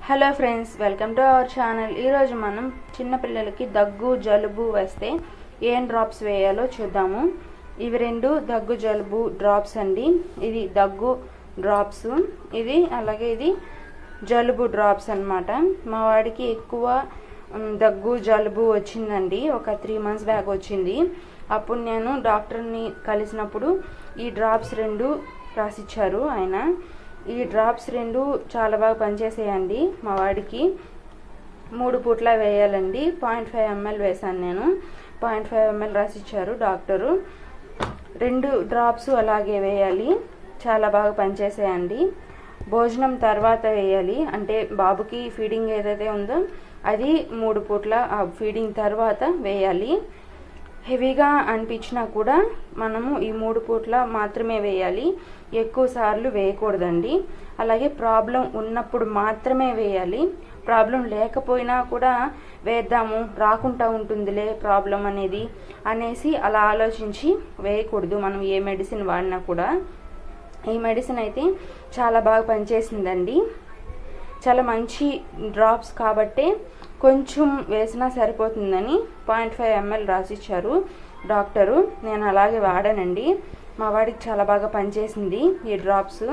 Hello friends, welcome to our channel. ఈరోజు మనం చిన్న పిల్లలకి దగ్గు జలుబు వస్తే ఏం డ్రాప్స్ వేయాలో చూద్దాము. ఇవి రెండు దగ్గు జలుబు డ్రాప్స్ అండి. ఇది దగ్గు డ్రాప్స్, అలాగే ఇది జలుబు డ్రాప్స్ అన్నమాట. మా వాడికి ఎక్కువ దగ్గు జలుబు వచ్చిందండి. ఒక 3 months బ్యాక్ వచ్చింది. అప్పుడు నేను డాక్టర్ని కలిసినప్పుడు ఈ డ్రాప్స్ రెండు రాసిచ్చారు ఆయన. ఈ డ్రాప్స్ రెండు చాలా బాగా పనిచేసేయండి. మా వాడికి 3 పూట్ల వేయాలండి. 0.5 ml వేసాను నేను. 0.5 ml రాసిచ్చారు డాక్టరు. 2 డ్రాప్స్ అలాగే వేయాలి. చాలా బాగా పనిచేసేయండి. భోజనం తర్వాత వేయాలి, అంటే బాబుకి ఫీడింగ్ ఏదైతే ఉందో అది 3 పూట్ల ఫీడింగ్ తర్వాత వేయాలి. హెవీగా అనిపించినా కూడా మనము ఈ 3 పూట్ల మాత్రమే వేయాలి, ఎక్కువ సార్లు వేయకూడదండి. అలాగే ప్రాబ్లం ఉన్నప్పుడు మాత్రమే వేయాలి. ప్రాబ్లం లేకపోయినా కూడా వేద్దాము, రాకుండా ఉంటుందిలే ప్రాబ్లం అనేసి అలా ఆలోచించి వేయకూడదు. మనం ఏ మెడిసిన్ వాడినా కూడా. ఈ మెడిసిన్ అయితే చాలా బాగా పనిచేసిందండి. చాలా మంచి డ్రాప్స్ కాబట్టి కొంచెం వేసినా సరిపోతుందని 0.5 ml రాసిచ్చారు డాక్టరు. నేను అలాగే వాడానండి. మా వాడికి చాలా బాగా పనిచేసింది ఈ డ్రాప్స్.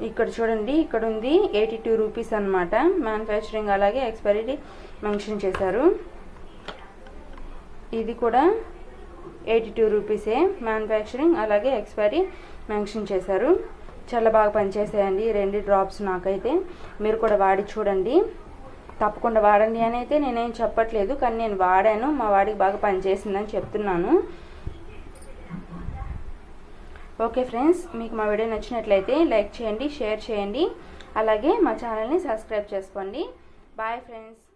ఇక్కడ చూడండి, ఇక్కడ ఉంది 82 రూపీస్ అనమాట. మ్యానుఫ్యాక్చరింగ్ అలాగే ఎక్స్పైరీ మెన్షన్ చేశారు. ఇది కూడా 82 రూపీసే. మ్యానుఫ్యాక్చరింగ్ అలాగే ఎక్స్పైరీ మెన్షన్ చేశారు. చాలా బాగా పనిచేసాయండి 2 డ్రాప్స్. నాకైతే మీరు కూడా వాడి చూడండి, తప్పకుండా వాడండి అని అయితే నేనేం చెప్పట్లేదు, కానీ నేను వాడాను. మా వాడికి బాగా పనిచేసిందని చెప్తున్నాను. ఓకే ఫ్రెండ్స్, మీకు మా వీడియో నచ్చినట్లయితే లైక్ చేయండి, షేర్ చేయండి, అలాగే మా ఛానల్ని సబ్స్క్రైబ్ చేసుకోండి. Bye friends.